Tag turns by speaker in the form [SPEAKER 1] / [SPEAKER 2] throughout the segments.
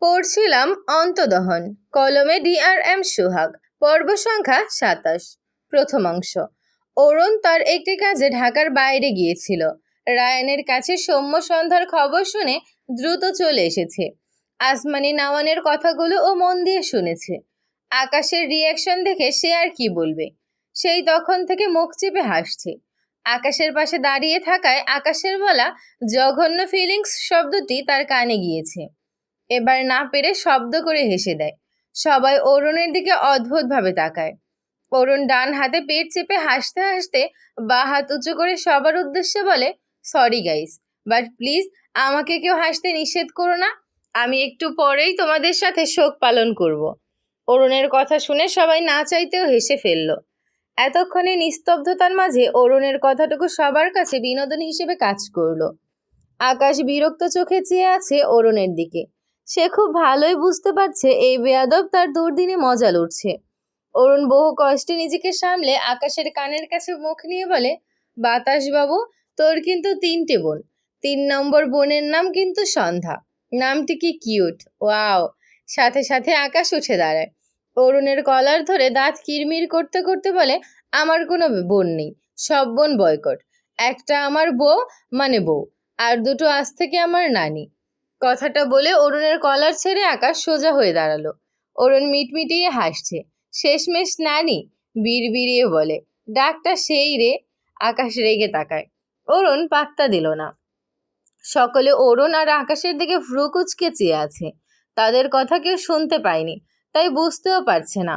[SPEAKER 1] পড়ছিলাম অন্তদহন, কলমে DRM সোহাগ, পর্ব সংখ্যা ২৭। প্রথম অংশ। অরুণ তার একটি কাজে ঢাকার বাইরে গিয়েছিল। রায়ানের কাছে সৌম্য সন্ধ্যার খবর শুনে দ্রুত চলে এসেছে। আসমানি নাওয়ানের কথাগুলো ও মন দিয়ে শুনেছে। আকাশের রিয়াকশন দেখে সে আর কি বলবে। সেই তখন থেকে মুখ চেপে হাসছে। আকাশের পাশে দাঁড়িয়ে থাকায় আকাশের বলা জঘন্য ফিলিংস শব্দটি তার কানে গিয়েছে। এবার না পেরে শব্দ করে হেসে দেয়। সবাই অরুণের দিকে অদ্ভুতভাবে তাকায়। অরুণ ডান হাতে পেট চেপে হাসতে হাসতে বাঁ হাত উঁচু করে সবার উদ্দেশ্যে বলে, সরি গাইস, বাট প্লিজ আমাকে কেউ হাসতে নিষেধ করো না। আমি একটু পরেই তোমাদের সাথে শোক পালন করব। অরুণের কথা শুনে সবাই না চাইতেও হেসে ফেলল। এতক্ষণে নিস্তব্ধতার মাঝে অরুণের কথাটুকু সবার কাছে বিনোদন হিসেবে কাজ করলো। আকাশ বিরক্ত চোখে চেয়ে আছে অরুণের দিকে। সে খুব ভালোই বুঝতে পারছে এই বেয়াদব তার দুর্দিনে মজা লুটছে। অরুণ বহু কষ্টে নিজেকে সামলে আকাশের কানের কাছে মুখ নিয়ে বলে, বাতাস বাবু, তোর কিন্তু 3টে বোন। 3 নম্বর বোনের নাম কিন্তু সন্ধ্যা। নামটি কি কিউট, ওয়াও। সাথে সাথে আকাশ উঠে দাঁড়ায়। অরুণের কলার ধরে দাঁত কিরমির করতে করতে বলে, আমার কোনো বোন নেই, সব বোন বয়কট। একটা আমার বউ, মানে বউ, আর দুটো আজ থেকে আমার নানি। কথাটা বলে অরুণের কলার ছেড়ে আকাশ সোজা হয়ে দাঁড়ালো। অরুণ মিটমিটিয়ে হাসছে। শেষমেশ নানি, বিড়বিড়িয়ে বলে, ডাকটা সেই রে। আকাশ রেগে তাকায়। অরুণ পাত্তা দিল না। সকলে অরুণ আর আকাশের দিকে ভ্রু কুঁচকে চেয়ে আছে। তাদের কথা কেউ শুনতে পায়নি, তাই বুঝতেও পারছে না।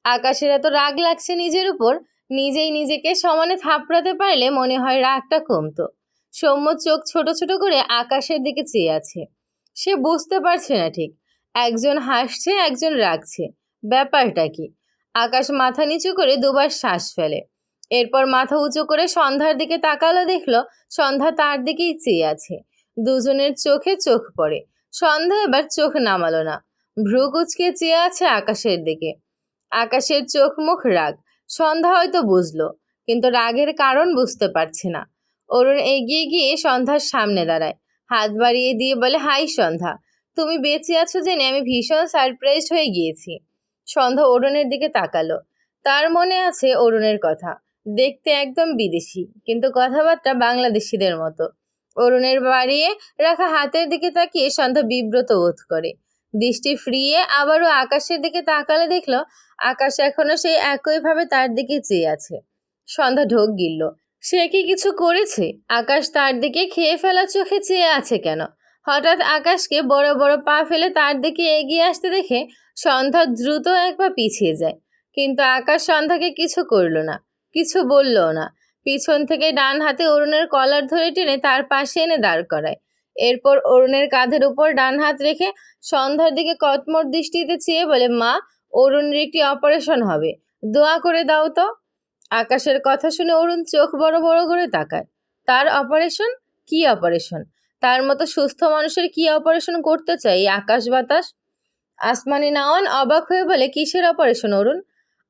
[SPEAKER 1] আকাশের এত রাগ লাগছে নিজের উপর, নিজেই নিজেকে সমানে থাপড়াতে পারলে মনে হয় রাগটা কমতো। সৌম্য চোখ ছোট ছোট করে আকাশের দিকে চেয়ে আছে। সে বুঝতে পারছে না ঠিক, একজন হাসছে একজন রাগছে, ব্যাপারটা কি। আকাশ মাথা নিচু করে দুবার শ্বাস ফেলে। এরপর মাথা উঁচু করে সন্ধ্যার দিকে তাকালো, দেখলো সন্ধ্যা তার দিকেই চেয়ে আছে। দুজনের চোখে চোখ পড়ে। সন্ধ্যা এবার চোখ নামালো না, ভ্রু কুঁচকে চেয়ে আছে আকাশের দিকে। আকাশের চোখ মুখ রাগ। সন্ধ্যা হয়তো বুঝলো, কিন্তু রাগের কারণ বুঝতে পারছে না। অরুণ এগিয়ে গিয়ে সন্ধ্যার সামনে দাঁড়ায়, হাত বাড়িয়ে দিয়ে বলে, হাই সন্ধ্যা, তুমি বেঁচে আছো জেনে আমি ভীষণ সারপ্রাইজড হয়ে গিয়েছি। সন্ধ্যা অরুণের দিকে তাকালো। তার মনে আছে অরুণের কথা। দেখতে একদম বিদেশি, কিন্তু কথাবার্তা বাংলাদেশিদের মতো। অরুণের বাড়িয়ে রাখা হাতের দিকে তাকিয়ে সন্ধ্যা বিব্রত বোধ করে। দৃষ্টি ফিরিয়ে আবারও আকাশের দিকে তাকালে দেখলো আকাশ এখনো সেই একইভাবে তার দিকে চেয়ে আছে। সন্ধ্যা ঢোক গিলল। সে কি কিছু করেছে? আকাশ তার দিকে খেয়ে ফেলা চোখে চেয়ে আছে কেন? হঠাৎ আকাশকে বড় বড় পা ফেলে তার দিকে এগিয়ে আসতে দেখে সন্ধ্যা দ্রুত এক পা পিছিয়ে যায়। কিন্তু আকাশ সন্ধ্যাকে কিছু করলো না, কিছু বললও না। পিছন থেকে ডান হাতে অরুণের কলার ধরে টেনে তার পাশে এনে দাঁড় করায়। এরপর অরুণের কাঁধের উপর ডান হাত রেখে সন্ধ্যার দিকে কটমট দৃষ্টিতে চেয়ে বলে, মা, অরুণের একটি অপারেশন হবে, দোয়া করে দাও তো। আকাশের কথা শুনে অরুণ চোখ বড় বড় করে তাকায়। তার অপারেশন? কি অপারেশন? তার মতো সুস্থ মানুষের কি অপারেশন করতে চাই এই আকাশ বাতাস? আসমানি নাওয়ান অবাক হয়ে বলে, কিসের অপারেশন অরুণ?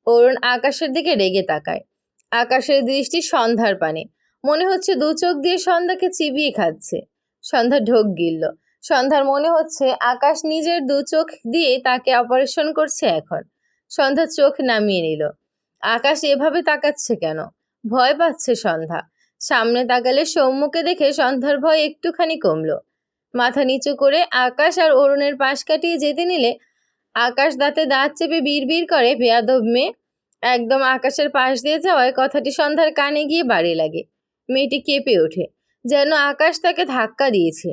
[SPEAKER 1] অরুণ আকাশের দিকে রেগে তাকায়। আকাশের দৃষ্টি সন্ধ্যার পানে। মনে হচ্ছে দু চোখ দিয়ে সন্ধ্যাকে চিবিয়ে খাচ্ছে। সন্ধ্যা ঢোক গিলল। সন্ধ্যার মনে হচ্ছে আকাশ নিজের দু চোখ দিয়ে তাকে অপারেশন করছে এখন। সন্ধ্যা চোখ নামিয়ে নিল। আকাশ এভাবে তাকাচ্ছে কেন? ভয় পাচ্ছে সন্ধ্যা। সামনে তাকালে সৌম্যকে দেখে সন্ধ্যার ভয় একটুখানি কমলো। মাথা নিচু করে আকাশ আর অরুণের পাশ কাটিয়ে যেতে নিলে আকাশ দাঁতে দাঁত চেপে বিড়বিড় করে, বেয়াদব মেয়ে। একদম আকাশের পাশ দিয়ে যাওয়ায় কথাটি সন্ধ্যার কানে গিয়ে বাড়ি লাগে। মেয়েটি কেঁপে ওঠে, যেন আকাশ তাকে ধাক্কা দিয়েছে।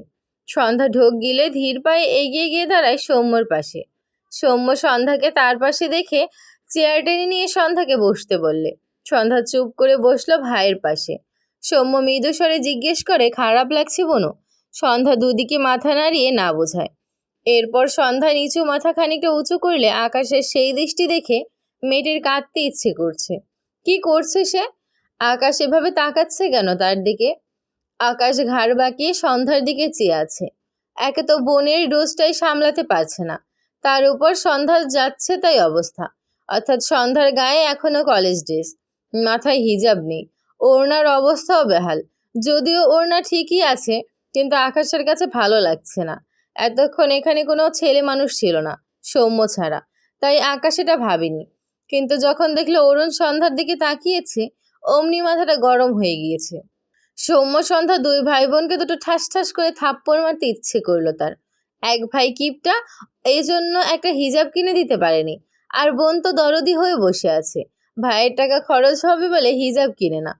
[SPEAKER 1] সন্ধ্যা ঢোক গিলে ধীর পায়ে এগিয়ে গিয়ে দাঁড়ায় সৌম্যর পাশে। সৌম্য সন্ধ্যাকে তার পাশে দেখে চেয়ার টেনে নিয়ে সন্ধ্যাকে বসতে বললে। সন্ধ্যা চুপ করে বসলো ভাইয়ের পাশে। সৌম্য মৃদু স্বরে জিজ্ঞেস করে, খারাপ লাগছে বনু? সন্ধ্যা দুদিকে মাথা নাড়িয়ে না বোঝায়। এরপর সন্ধ্যা নিচু মাথা খানিকটা উঁচু করলে আকাশের সেই দৃষ্টি দেখে মেয়েটির কাঁদতে ইচ্ছে করছে। কি করছে সে? আকাশ এভাবে তাকাচ্ছে কেন তার দিকে? আকাশ ঘাড় বাঁকিয়ে সন্ধ্যার দিকে চেয়ে আছে। একে তো বোনের ডোজটাই সামলাতে পারছে না, তার উপর সন্ধ্যা যাচ্ছে তাই অবস্থা। অর্থাৎ সন্ধ্যার গায়ে এখনো কলেজ ড্রেস, মাথায় হিজাব নেই, ওড়নার অবস্থাও বেহাল। যদিও ওড়না ঠিকই আছে, কিন্তু আকাশের কাছে ভালো লাগছে না। এতক্ষণ এখানে কোনো ছেলে মানুষ ছিল না, সৌম্য ছাড়া, তাই আকাশ এটা ভাবেনি। কিন্তু যখন দেখলো অরুণ সন্ধ্যার দিকে তাকিয়েছে, অমনি মাথাটা গরম হয়ে গিয়েছে। সৌম্য সন্ধ্যা দুই ভাই বোনকে দুটো ঠাস ঠাস করে থাপ্পড় মারতে ইচ্ছে করলো তার। এক ভাই কিপটা, এই জন্য একটা হিজাব কিনে দিতে পারেনি, আর বোন তো দরদি হয়ে বসে আছে, ভাইয়ের টাকা খরচ হবে বলে হিজাব কিনে না।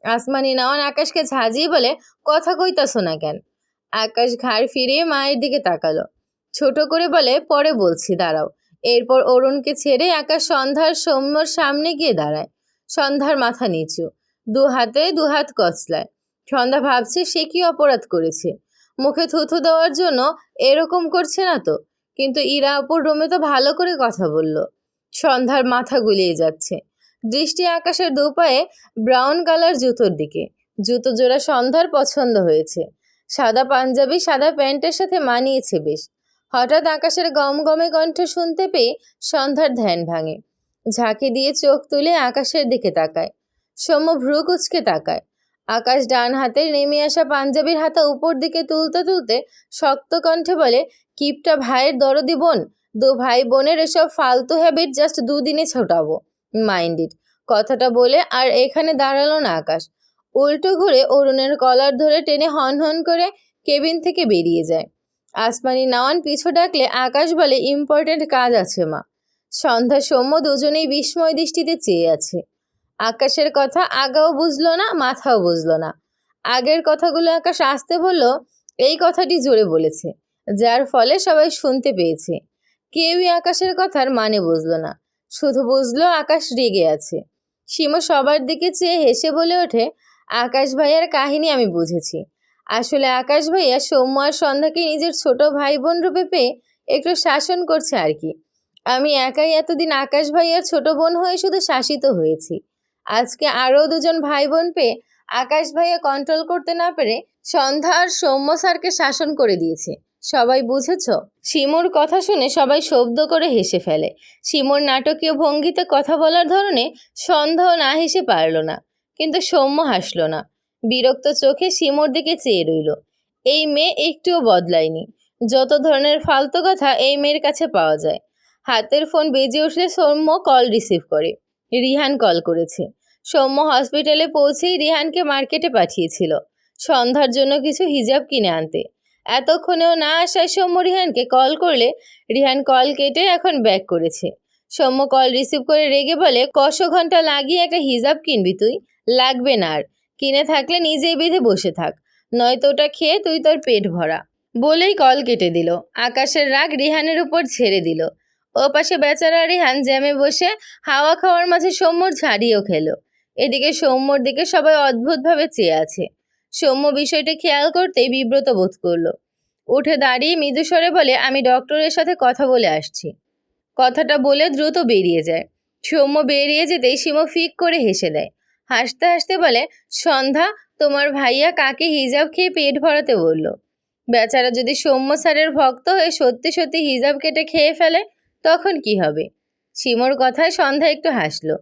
[SPEAKER 1] আসমানি নাওয়ান আকাশকে ঝাঁজিয়ে বলে, কথা কইতাছো না কেন? আকাশ ঘাড় ফিরিয়ে মায়ের দিকে তাকালো, ছোট করে বলে, পরে বলছি, দাঁড়াও। এরপর অরুণকে ছেড়ে আকাশ সন্ধ্যার সৌম্যর সামনে গিয়ে দাঁড়ায়। সন্ধ্যার মাথা নিচু, দু হাতে দু হাত কচলায়। সন্ধ্যা ভাবছে সে কি অপরাধ করেছে, মুখে থুথু দেওয়ার জন্য এরকম করছে না তো। কিন্তু ইরা আপুর রুমে তো ভালো করে কথা বলল। সন্ধ্যার মাথা গুলিয়ে যাচ্ছে, দৃষ্টি আকাশের দুপায়ে ব্রাউন কালার জুতোর দিকে। জুতো জোড়া সন্ধ্যার পছন্দ হয়েছে, সাদা পাঞ্জাবি সাদা প্যান্টের সাথে মানিয়েছে বেশ। হঠাৎ আকাশের গমগমে কণ্ঠ শুনতে পেয়ে সন্ধ্যার ধ্যান ভাঙে। ঝাঁকি দিয়ে চোখ তুলে আকাশের দিকে তাকায়। সৌম্য ভ্রু কুচকে তাকায়। আকাশ ডান হাতে নেমে আসা পাঞ্জাবির হাতা উপর দিকে তুলতে তুলতে শক্ত কণ্ঠে বলে, কিপটা ভাইয়ের দরদি বোন, দু ভাই বোনের এসব ফালতু হ্যাবিট জাস্ট দুদিনে ছোটাবো, মাইন্ড ইট। কথাটা বলে আর এখানে দাঁড়ালো না আকাশ, উল্টো ঘুরে অরুণের কলার ধরে টেনে হন হন করে কেবিন থেকে বেরিয়ে যায়। আসমানি নাওয়ান পিছু ডাকলে আকাশ বলে, ইম্পর্টেন্ট কাজ আছে মা। সন্ধ্যা সৌম্য দুজনেই বিস্ময় দৃষ্টিতে চেয়ে আছে। আকাশের কথা আগাও বুঝলো না, মাথাও বুঝলো না। আগের কথাগুলো আকাশ আসতে বলল, এই কথাটি জোরে বলেছে, যার ফলে সবাই শুনতে পেয়েছে। কেউই আকাশের কথার মানে বুঝলো না, শুধু বুঝলো আকাশ রেগে আছে। সীমা সবার দিকে চেয়ে হেসে বলে ওঠে, আকাশ ভাইয়ার কাহিনী আমি বুঝেছি। আসলে আকাশ ভাইয়া সৌম্য আর সন্ধ্যাকে নিজের ছোট ভাই বোন রূপে পেয়ে একটু শাসন করছে আর কি। আমি একাই এতদিন আকাশ ভাইয়ার ছোট বোন হয়ে শুধু শাসিত হয়েছি। আজকে আরও দুজন ভাই বোন পেয়ে আকাশ ভাইয়া কন্ট্রোল করতে না পেরে সন্ধ্যা আর সৌম্য স্যারকে শাসন করে দিয়েছে। সবাই বুঝেছ? শিমুর কথা শুনে সবাই শব্দ করে হেসে ফেলে। শিমুর নাটকীয় ভঙ্গিতে কথা বলার ধরনে সন্ধ্যাও না হেসে পারল না, কিন্তু সৌম্য হাসল না। বিরক্ত চোখে শিমুর দিকে চেয়ে রইল। এই মেয়ে একটুও বদলায়নি। যত ধরনের ফালতু কথা এই মেয়ের কাছে পাওয়া যায়। হাতের ফোন বেজে উঠলে সৌম্য কল রিসিভ করে। রিহান কল করেছে। সৌম্য হসপিটালে পৌঁছেই রিহানকে মার্কেটে পাঠিয়েছিল সন্ধ্যার জন্য কিছু হিজাব কিনে আনতে। এতক্ষণেও না আসায় সৌম্য রিহানকে কল করলে রিহান কল কেটে এখন ব্যাক করেছে। সৌম্য কল রিসিভ করে রেগে বলে, কশো ঘন্টা লাগিয়ে একটা হিজাব কিনবি তুই? লাগবে না আর, কিনে থাকলে নিজেই বেঁধে বসে থাক, নয়তো ওটা খেয়ে তুই তোর পেট ভরা। বলেই কল কেটে দিল। আকাশের রাগ রিহানের উপর ছেড়ে দিল। ও পাশে বেচারা রিহান জ্যামে বসে হাওয়া খাওয়ার মাঝে সৌম্যর ঝাড়িও খেলো। এদিকে সৌম্যর দিকে সবাই অদ্ভুতভাবে চেয়ে আছে। সৌম্য বিষয়টা খেয়াল করতেই বিব্রত বোধ করলো। উঠে দাঁড়িয়ে মৃদুস্বরে বলে, আমি ডক্টরের সাথে কথা বলে আসছি। কথাটা বলে দ্রুত বেরিয়ে যায়। সৌম্য বেরিয়ে যেতেই সীমা ফিক করে হেসে দেয়। হাসতে হাসতে বলে, সন্ধ্যা, তোমার ভাইয়া কাকে হিজাব খেয়ে পেট ভরাতে বলল? বেচারা যদি সৌম্য স্যারের ভক্ত হয়ে সত্যি সত্যি হিজাব কেটে খেয়ে ফেলে তখন কি হবে? সীমোর কথায় সন্ধ্যা একটু হাসলো।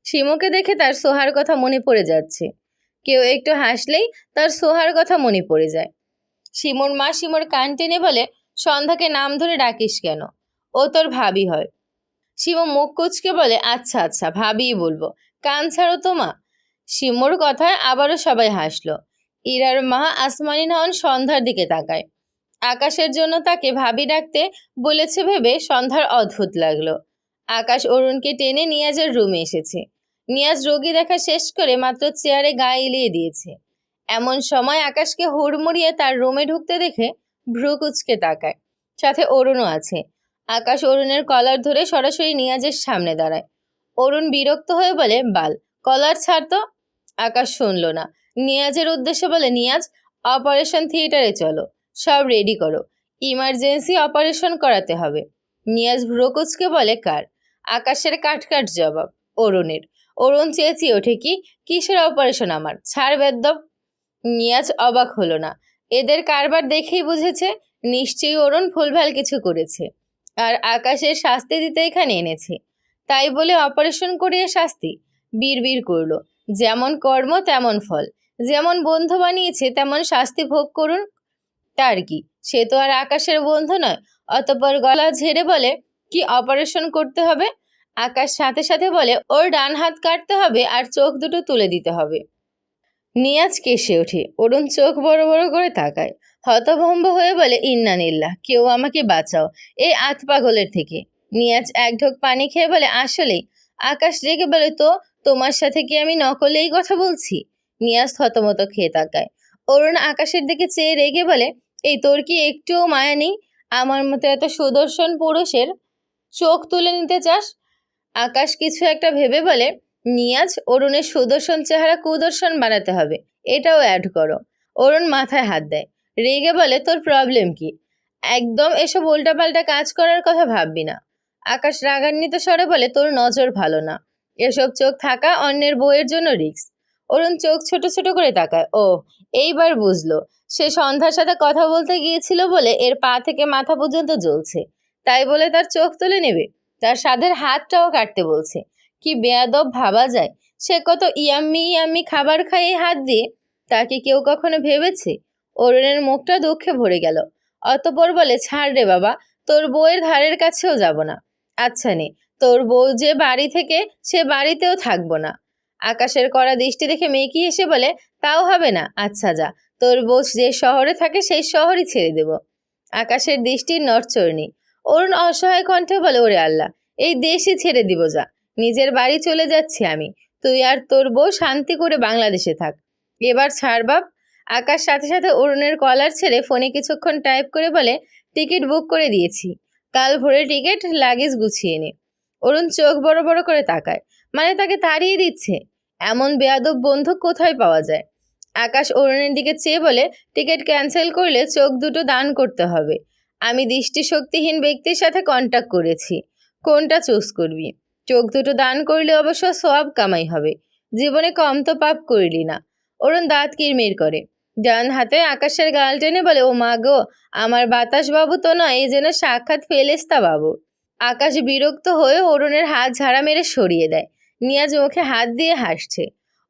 [SPEAKER 1] সীমোকে দেখে তার সোহার কথা মনে পড়ে যাচ্ছে। কেউ একটু হাসলেই তার সোহার কথা মনে পড়ে যায়। সীমোর মা সীমোর কান টেনে বলে, সন্ধ্যাকে নাম ধরে ডাকিস কেন? ও তোর ভাবি হয়। সীমো মুখ কুচকে বলে, আচ্ছা আচ্ছা, ভাবিই বলবো, কান ছাড়ো তো মা। সীমোর কথায় আবারও সবাই হাসলো। ইরার মা আসমানি নাওয়ান সন্ধ্যার দিকে তাকায়। আকাশের জন্য তাকে ভাবি ডাকতে বলেছে ভেবে সন্ধ্যার অদ্ভুত লাগলো। আকাশ অরুণকে টেনে নিয়াজের রুমে এসেছে। নিয়াজ রোগী দেখা শেষ করে মাত্র চেয়ারে গা এলিয়ে দিয়েছে। এমন সময় আকাশকে হুড়মুড়িয়ে তার রুমে ঢুকতে দেখে ভ্রু কুচকে তাকায়। সাথে অরুণও আছে। আকাশ অরুণের কলার ধরে সরাসরি নিয়াজের সামনে দাঁড়ায়। অরুণ বিরক্ত হয়ে বলে, বাল, কলার ছাড় তো। আকাশ শুনল না। নিয়াজের উদ্দেশ্যে বলে, নিয়াজ, অপারেশন থিয়েটারে চলো, সব রেডি করো, ইমার্জেন্সি অপারেশন করাতে হবে। নিয়াজ ভ্রুকুচকে বলে, কার? আকাশের কাট জবাব, অরুণের। অরুণ চেঁচিয়ে ওঠে, কিসের অপারেশন আমার? ছাড় বেদ্যপ। নিয়াজ অবাক হলো না। এদের কারবার দেখেই বুঝেছে নিশ্চয়ই অরুণ ভুলভাল কিছু করেছে আর আকাশের শাস্তি দিতে এখানে এনেছে। তাই বলে অপারেশন করিয়ে শাস্তি? বিড়বিড় করলো, যেমন কর্ম তেমন ফল, যেমন বন্ধু বানিয়েছে তেমন শাস্তি ভোগ করুন। তার কি, সে তো আর আকাশের বন্ধু নয়। অতঃপর গলা ঝেড়ে বলে, কি অপারেশন করতে হবে? আকাশ সাথে সাথে বলে, ওর ডান হাত কাটতে হবে আর চোখ দুটো তুলে দিতে হবে। নিয়াজ কেসে ওঠে। অরুণ চোখ বড় বড় করে তাকায়, হতভম্ব হয়ে বলে, ইন্নানিল্লাহ, কেউ আমাকে বাঁচাও এই আত পাগলের থেকে। নিয়াজ এক ঢোক পানি খেয়ে বলে, আসলেই? আকাশ রেগে বলে, তো তোমার সাথে কি আমি নকলেই কথা বলছি? নিয়াজ থতমত খেয়ে তাকায়। অরুণ আকাশের দিকে চেয়ে রেগে বলে, এই তোর কি একটুও মায়া নেই? আমার মতো এত সুদর্শন পুরুষের চোখ তুলে নিতে চাস? আকাশ কিছু একটা ভেবে বলে, নিয়াজ, অরুণের সুদর্শন চেহারা কুদর্শন বানাতে হবে, এটাও অ্যাড করো। অরুণ মাথায় হাত দেয়, রেগে বলে, তোর প্রবলেম কি? একদম এসব উল্টাপাল্টা কাজ করার কথা ভাববি না। আকাশ রাগান্বিত স্বরে বলে, তোর নজর ভালো না, এসব চোখ থাকা অন্যের বউয়ের জন্য রিস্ক। অরুণ চোখ ছোট ছোট করে তাকায়। ও, এইবার বুঝলো। সে সন্ধ্যার সাথে কথা বলতে গিয়েছিল বলে এর পা থেকে মাথা পর্যন্ত জ্বলছে, তাই বলে তার চোখ তুলে নেবে? তার সাধের হাতটাও কাটতে বলছে। কি বেয়াদব ভাবা যায়! সে কত ইয়াম্মি ইয়াম্মি খাবার খায় এই হাত দিয়ে, তাকে কেউ কখনো ভেবেছে? অরুণের মুখটা দুঃখে ভরে গেল। অতঃপর বলে, ছাড় রে বাবা, তোর বউয়ের ধারের কাছেও যাব না। আচ্ছা নে, তোর বউ যে বাড়ি থেকে, সে বাড়িতেও থাকবো না। আকাশের কড়া দৃষ্টি দেখে মেকি এসে বলে, তাও হবে না? আচ্ছা যা, তোর বউ যে শহরে থাকে সেই শহরই ছেড়ে দেব। আকাশের দৃষ্টির নড়চড় নেই। অরুণ অসহায় কণ্ঠে বলে, ওরে আল্লাহ, এই দেশই ছেড়ে দিব যা, নিজের বাড়ি চলে যাচ্ছি আমি, তুই আর তোর বউ শান্তি করে বাংলাদেশে থাক। এবার ছাড় বাপ। আকাশ সাথে সাথে অরুণের কলার ছেড়ে ফোনে কিছুক্ষণ টাইপ করে বলে, টিকিট বুক করে দিয়েছি, কাল ভোরে টিকিট, লাগেজ গুছিয়ে নে। অরুণ চোখ বড় বড় করে তাকায়, মানে তাকে তাড়িয়ে দিচ্ছে? এমন বেয়াদব বন্ধু কোথায় পাওয়া যায়? আকাশ অরুণের দিকে চেয়ে বলে, টিকিট ক্যান্সেল করলে চোখ দুটো দান করতে হবে। আমি দৃষ্টিশক্তিহীন ব্যক্তির সাথে কন্ট্যাক্ট করেছি, কোনটা চুজ করবি? চোখ দুটো দান করলে অবশ্য সওয়াব কামাই হবে, জীবনে কম তো পাপ করলি না। অরুণ দাঁত কিরমির করে, ডান হাতে আকাশের গাল টেনে বলে, ও মা গো, আমার বাতাস বাবু তো নয়, এই যেন সাক্ষাৎ ফেলেস্তা বাবু। আকাশ বিরক্ত হয়ে অরুণের হাত ঝাড়া মেরে সরিয়ে দেয়। নিয়াজ মুখে হাত দিয়ে হাসছে।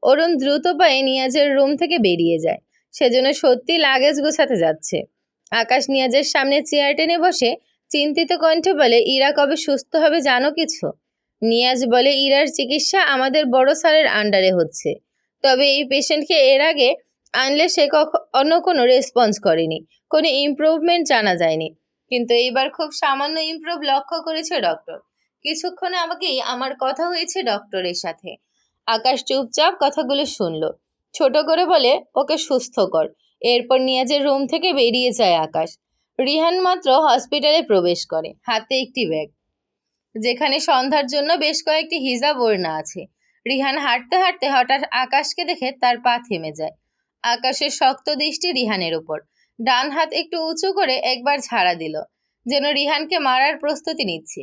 [SPEAKER 1] অরুণ দ্রুত পায়ে নিয়াজের রুম থেকে বেরিয়ে যায়, সেজন্য সত্যি লাগেজ গোছাতে যাচ্ছে। আকাশ নিয়াজের সামনে চেয়ার টেনে বসে চিন্তিত কণ্ঠে বলে, ইরা কবে সুস্থ হবে জানো কিছু? নিয়াজ বলে, ইরার চিকিৎসা আমাদের বড় স্যারের আন্ডারে হচ্ছে, তবে এই পেশেন্টকে এর আগে আনলে সে কখনো কোনো রেসপন্স করেনি, কোনো ইমপ্রুভমেন্ট জানা যায়নি, কিন্তু এইবার খুব সামান্য ইমপ্রুভ লক্ষ্য করেছে ডক্টর। কিছুক্ষণে আমাকেই আমার কথা হয়েছে ডক্টরের সাথে। আকাশ চুপচাপ কথাগুলো শুনলো, ছোট করে বলে, ওকে সুস্থ কর। এরপর নিয়াজের রুম থেকে বেরিয়ে যায় আকাশ। রিহান মাত্র হসপিটালে প্রবেশ করে, হাতে একটি ব্যাগ, যেখানে সন্ধ্যার জন্য বেশ কয়েকটি হিজাব ওড়না আছে। রিহান হাঁটতে হাঁটতে হঠাৎ আকাশকে দেখে তার পা থেমে যায়। আকাশের শক্ত দৃষ্টি রিহানের উপর, ডান হাত একটু উঁচু করে একবার ঝাড়া দিল, যেন রিহানকে মারার প্রস্তুতি নিচ্ছে।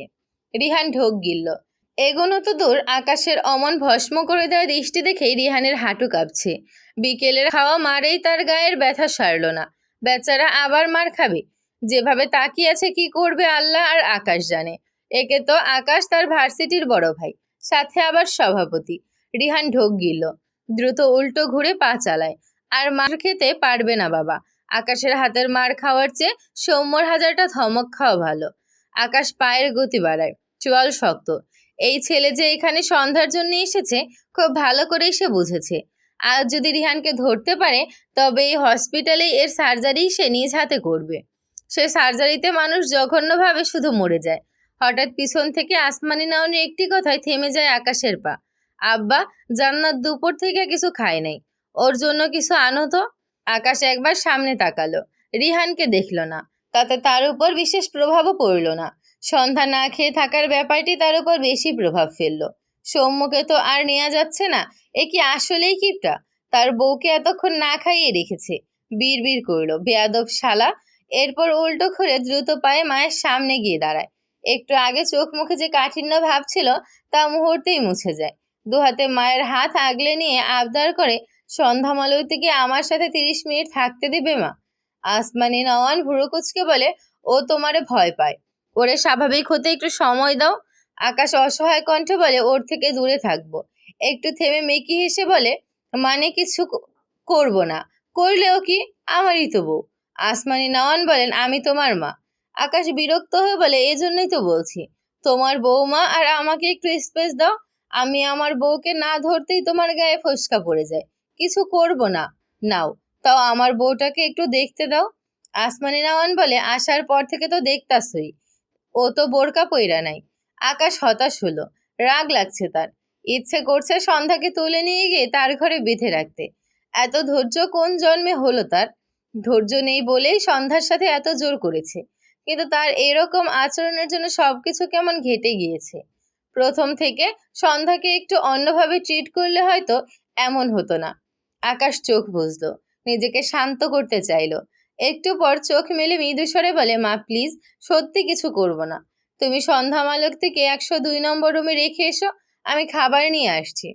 [SPEAKER 1] রিহান ঢোক গিলল। এগোনো তো দূর, আকাশের অমন ভস্ম করে দেওয়া দৃষ্টি দেখেই রিহানের হাঁটু কাঁপছে। বিকেলের হাওয়া মারেই তার গায়ের ব্যথা সারল না, বেচারা আবার মার খাবে। যেভাবে তাকিয়ে আছে, কি করবে আল্লাহ আর আকাশ জানে। একে তো আকাশ তার ভার্সিটির বড় ভাই, সাথে আবার সভাপতি। রিহান ঢোক গিলল, দ্রুত উল্টো ঘুরে পা চালায়। আর মার খেতে পারবে না বাবা, আকাশের হাতের মার খাওয়ার চেয়ে সৌম্যর হাজারটা ধমক খাওয়া ভালো। আকাশ পায়ের গতি বাড়ায়, চোয়াল শক্ত। এই ছেলে যে এখানে সন্ধ্যার জন্য এসেছে, খুব ভালো করেই সে বুঝেছে। আজ যদি রিহানকে ধরতে পারে, তবে এই হসপিটালেই এর সার্জারি সে নিজ হাতে করবে। সে সার্জারিতে মানুষ জঘন্যভাবে শুধু মরে যায়। হঠাৎ পিছন থেকে আসমানি নাউনের একটি কথায় থেমে যায় আকাশের পা। আব্বা, জান্নাত দুপুর থেকে কিছু খায় নাই, ওর জন্য কিছু আনো তো। আকাশ একবার সামনে তাকালো, রিহানকে দেখল না, তাতে তার উপর বিশেষ প্রভাবও পড়ল না। সন্ধ্যা না খেয়ে থাকার ব্যাপারটি তার উপর বেশি প্রভাব ফেলল। সৌম্যকে তো আর নেওয়া যাচ্ছে না, এ কি আসলেই কিপটা? তার বউকে এতক্ষণ না খাইয়ে রেখেছে। বিড়বিড় করল, বেয়াদব শালা। এরপর উল্টো ঘুরে দ্রুত পায়ে মায়ের সামনে গিয়ে দাঁড়ায়। একটু আগে চোখ মুখে যে কাঠিন্য ভাব ছিল, তা মুহূর্তেই মুছে যায়। দুহাতে মায়ের হাত আগলে নিয়ে আবদার করে, সন্ধ্যা মালতীকে কি আমার সাথে 30 মিনিট থাকতে দিবে মা? আসমানি নওয়ান ভুরু কুচকে বলে, ও তোমারে ভয় পায়, ওরে স্বাভাবিক হতে একটু সময় দাও। আকাশ অসহায় কণ্ঠে বলে, ওর থেকে দূরে থাকবো। একটু থেমে মেকি হেসে বলে, মানে কিছু করবো না, করলেও কি, আমারই তো বউ। আসমানি নওয়ান বলেন, আমি তোমার মা। আকাশ বিরক্ত হয়ে বলে, এজন্যই তো বলছি তোমার বৌমা, আর আমাকে একটু স্পেস দাও। আমি আমার বউকে না ধরতেই তোমার গায়ে ফোস্কা পড়ে যায়। কিছু করব না। নাও, তাও আমার বউটাকে একটু দেখতে দাও। আসমানি নওয়ান বলে, আসার পর থেকে তো দেখতাছই, ও তো বোরকা পইরা নাই। আকাশ হতাশ হলো, রাগ লাগছে তার। ইচ্ছে করছে সন্ধ্যাকে তুলে নিয়ে গিয়ে তার ঘরে বেঁধে রাখতে। এত ধৈর্য কোন জন্মে হলো তার? ধৈর্য নেই বলেই সন্ধ্যার সাথে এত জোর করেছে, কিন্তু তার এরকম আচরণের জন্য সবকিছু কেমন ঘেটে গিয়েছে। প্রথম থেকে সন্ধ্যাকে একটু অন্যভাবে ট্রিট করলে হয়তো এমন হতো না। আকাশ চোখ বুজলো, নিজেকে শান্ত করতে চাইলো। একটু পর চোখ মেলে মৃদু স্বরে বলে, মা প্লিজ, সত্যি কিছু করব না। তুমি সন্ধ্যা মালতীকে 102 নম্বর রুমে রেখে এসো, আমি খাবার নিয়ে আসছি।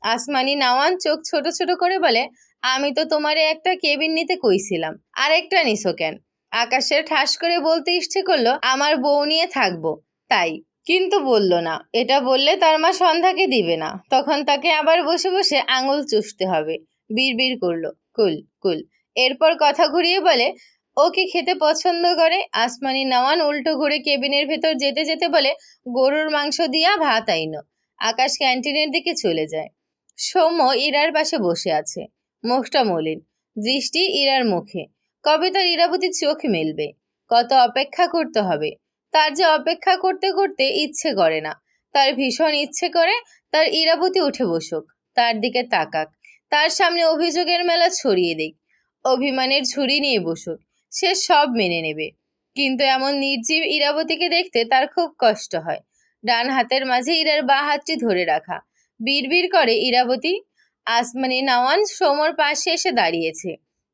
[SPEAKER 1] আসমানি নওয়ান চোখ ছোট ছোট করে বলে, আমি তো তোমারে একটা কেবিন নিতে কইছিলাম, আরেকটা নিছো কেন? আকাশের ঠাস করে বলতে ইচ্ছে করলো, আমার বউ নিয়ে থাকবো তাই, কিন্তু বলল না। এটা বললে তার মা সন্ধ্যাকে দিবে না, তখন তাকে আবার বসে বসে আঙুল চুষতে হবে। বিড়বিড় করলো, কুল কুল। এরপর কথা ঘুরিয়ে বলে, ও কি খেতে পছন্দ করে? আসমানি নওয়ান উল্টো ঘুরে কেবিনের ভেতর যেতে যেতে বলে, গরুর মাংস দিয়া ভাত আইনো। আকাশ ক্যান্টিনের দিকে চলে যায়। সৌম্য ইরার পাশে বসে আছে, মুখটা মলিন, দৃষ্টি ইরার মুখে। কবে তার ইরাবতী চোখ মেলবে? কত অপেক্ষা করতে হবে। তার যে অপেক্ষা করতে করতে ইচ্ছে করে না। তার ভীষণ ইচ্ছে করে তার ইরাবতী উঠে বসুক, তার দিকে তাকাক, তার সামনে অভিযোগের মেলা ছড়িয়ে দিক, অভিমানের ঝুড়ি নিয়ে বসুক। সে সব মেনে নেবে। কিন্তু এমন নির্জীব ইরাবতীকে দেখতে তার খুব কষ্ট হয়। ডান হাতের মাঝে ইরার বাঁ হাতটি ধরে রাখা। বিড়বিড় করে ইরাবতী। আসমানি নওয়ান সৌম্যর পাশে এসে দাঁড়িয়েছে।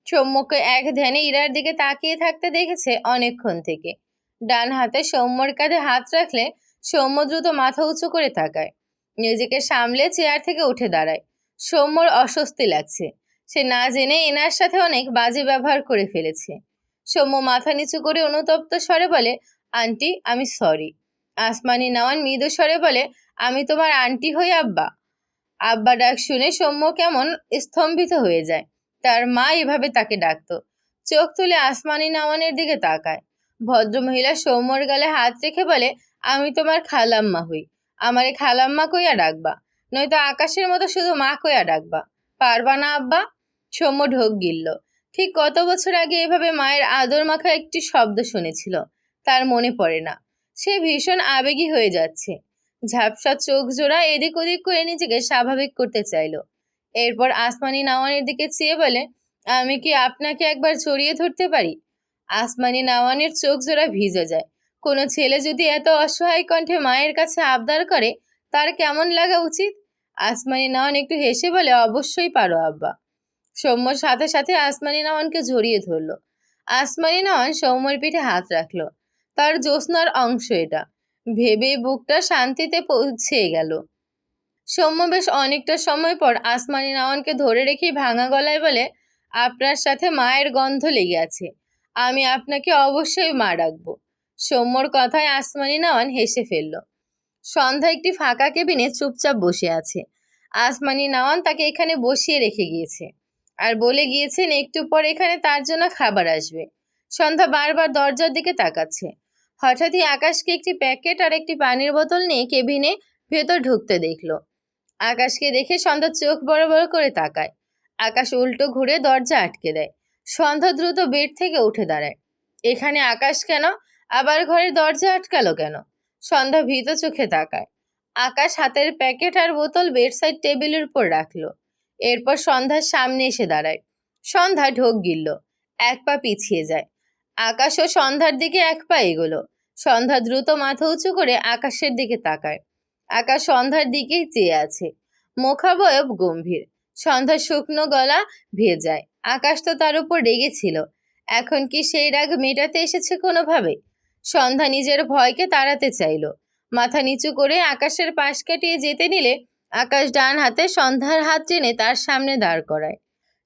[SPEAKER 1] সৌম্যকে এক ধ্যানে ইরার দিকে তাকিয়ে থাকতে দেখেছে অনেকক্ষণ থেকে। ডান হাতে সৌম্যর কাঁধে হাত রাখলে সৌম্য দ্রুত মাথা উঁচু করে তাকায়। নিজেকে সামলে চেয়ার থেকে উঠে দাঁড়ায়। সৌম্যর অস্বস্তি লাগছে। সে না জেনে এনার সাথে অনেক বাজে ব্যবহার করে ফেলেছে। সৌম্য মাথা নিচু করে অনুতপ্ত স্বরে বলে, আন্টি, আমি সরি। আসমানি নওয়ান মৃদু স্বরে বলে, আমি তোমার আন্টি হই আব্বা? আব্বা ডাক শুনে সৌম্য কেমন স্তম্ভিত হয়ে যায়। তার মা এভাবে তাকে ডাকতো। চোখ তুলে আসমানি নওয়ানের দিকে তাকায়। ভদ্রমহিলা সৌম্যর গালে হাত রেখে বলে, আমি তোমার খালাম্মা হই। আমারে খালাম্মা কইয়া ডাকবা, নয়তো আকাশের মতো শুধু মা কইয়া ডাকবা। পারবা না আব্বা? সৌম্য ঢোক গিলল। ঠিক কত বছর আগে এভাবে মায়ের আদর মাখা একটি শব্দ শুনেছিল, তার মনে পড়ে না। সে ভীষণ আবেগী হয়ে যাচ্ছে। ঝাপসা চোখ জোড়া এদিক ওদিক করে নিজেকে স্বাভাবিক করতে চাইল। এরপর আসমানি নওয়ানের দিকে চেয়ে বলে, আমি কি আপনাকে একবার জড়িয়ে ধরতে পারি? আসমানি নওয়ানের চোখ জোড়া ভিজে যায়। কোনো ছেলে যদি এত অসহায় কণ্ঠে মায়ের কাছে আবদার করে, তার কেমন লাগা উচিত? আসমানি নওয়ান একটু হেসে বলে, অবশ্যই পারো আব্বা। সৌম্যর সাথে সাথে আসমানি নওয়ানকে জড়িয়ে ধরলো। আসমানি নওয়ান সৌম্যর পিঠে হাত রাখলো। তার জ্যোৎস্নার অংশ এটা ভেবে বুকটা শান্তিতে পৌঁছে গেল। সৌম্য বেশ অনেকটা সময় পর আসমানি নওয়ানকে ধরে রেখে ভাঙা গলায় বলে, আপনার সাথে মায়ের গন্ধ লেগে আছে, আমি আপনাকে অবশ্যই মা ডাকবো। সৌম্যর কথায় আসমানি নওয়ান হেসে ফেলল। সন্ধ্যা একটি ফাঁকা কেবিনে চুপচাপ বসে আছে। আসমানি নওয়ান তাকে এখানে বসিয়ে রেখে গিয়েছে, আর বলে গিয়েছেন একটু পর এখানে তার জন্য খাবার আসবে। সন্ধ্যা বারবার দরজার দিকে তাকাচ্ছে। হঠাৎই আকাশকে একটি প্যাকেট আর একটি পানির বোতল নিয়ে কেবিনে ভেতর ঢুকতে দেখলো। আকাশকে দেখে সন্ধ্যা চোখ বড় বড় করে তাকায়। আকাশ উল্টো ঘুরে দরজা আটকে দেয়। সন্ধ্যা দ্রুত বেড থেকে উঠে দাঁড়ায়। এখানে আকাশ কেন? আবার ঘরের দরজা আটকালো কেন? সন্ধ্যা ভীত চোখে তাকায়। আকাশ হাতের প্যাকেট আর বোতল বেডসাইড টেবিলের উপর রাখলো। এরপর সন্ধ্যার সামনে এসে দাঁড়ায়। সন্ধ্যা ঢোক গিলল, এক পা পিছিয়ে যায়। আকাশও সন্ধ্যার দিকে এক পা এগোলো। সন্ধ্যা দ্রুত মাথা উঁচু করে আকাশের দিকে তাকায়। আকাশ সন্ধ্যার দিকেই চেয়ে আছে, মুখাবয়ব গম্ভীর। সন্ধ্যার শুকনো গলা ভেজায়। আকাশ তো তার উপর রেগেছিল, এখন কি সেই রাগ মেটাতে এসেছে কোনোভাবে? সন্ধ্যা নিজের ভয়কে তাড়াতে চাইল। মাথা নিচু করে আকাশের পাশ কাটিয়ে যেতে নিলে আকাশ ডান হাতে সন্ধ্যার হাত টেনে তার সামনে দাঁড় করায়।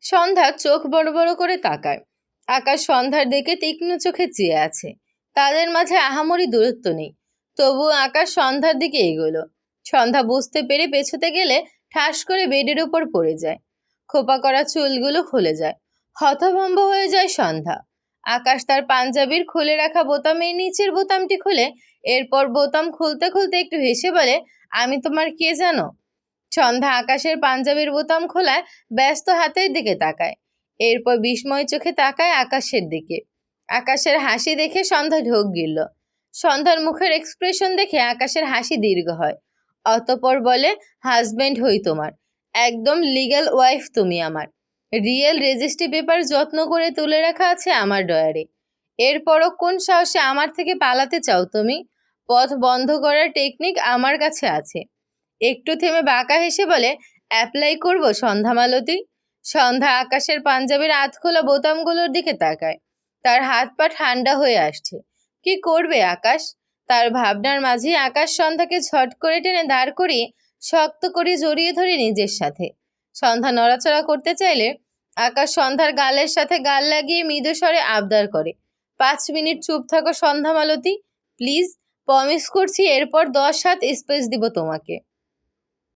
[SPEAKER 1] সন্ধ্যা চোখ বড় বড় করে তাকায়। আকাশ সন্ধ্যার দিকে তীক্ষ্ণ চোখে চেয়ে আছে। তাদের মাঝে আহামরি দূরত্ব নেই, তবুও আকাশ সন্ধ্যার দিকে এগোলো। সন্ধ্যা বুঝতে পেরে পেছোতে গেলে ঠাস করে বেডের উপর পড়ে যায়। খোপা করা চুলগুলো খুলে যায়। হতভম্ব হয়ে যায় সন্ধ্যা। আকাশ তার পাঞ্জাবির খুলে রাখা বোতামের নিচের বোতামটি খুলে এরপর বোতাম খুলতে খুলতে একটু হেসে বলে, আমি তোমার কে জানো? সন্ধ্যা আকাশের পাঞ্জাবির বোতাম খোলায় ব্যস্ত হাতের দিকে তাকায়। এরপর বিস্ময় চোখে তাকায় আকাশের দিকে। আকাশের হাসি দেখে সন্ধ্যা ঢোক গিলল। সন্ধ্যার মুখের এক্সপ্রেশন দেখে আকাশের হাসি দীর্ঘ হয়। অতঃপর বলে, হাজবেন্ড হই তোমার, একদম লিগ্যাল ওয়াইফ তুমি আমার। রিয়েল রেজিস্ট্রি পেপার যত্ন করে তুলে রাখা আছে আমার ডয়ারে। এরপরও কোন সাহসে আমার থেকে পালাতে চাও তুমি? পথ বন্ধ করার টেকনিক আমার কাছে আছে। একটু থেমে বাঁকা হেসে বলে, অ্যাপ্লাই করব সন্ধ্যা মালতী? সন্ধ্যা আকাশের পাঞ্জাবির আধখোলা বোতামগুলোর দিকে তাকায়। তার হাত পা ঠান্ডা হয়ে আসছে। কি করবে আকাশ? তার ভাবনার মাঝে আকাশ সন্ধ্যাকে ঝট করে টেনে দাঁড় করিয়ে শক্ত করে জড়িয়ে ধরে নিজের সাথে। সন্ধ্যা নড়াচড়া করতে চাইলে আকাশ সন্ধ্যার গালের সাথে গাল লাগিয়ে মৃদু স্বরে আবদার করে, 5 মিনিট চুপ থাকো সন্ধ্যা মালতী, প্লিজ, প্রমিস করছি এরপর 10 হাত স্পেস দিব তোমাকে।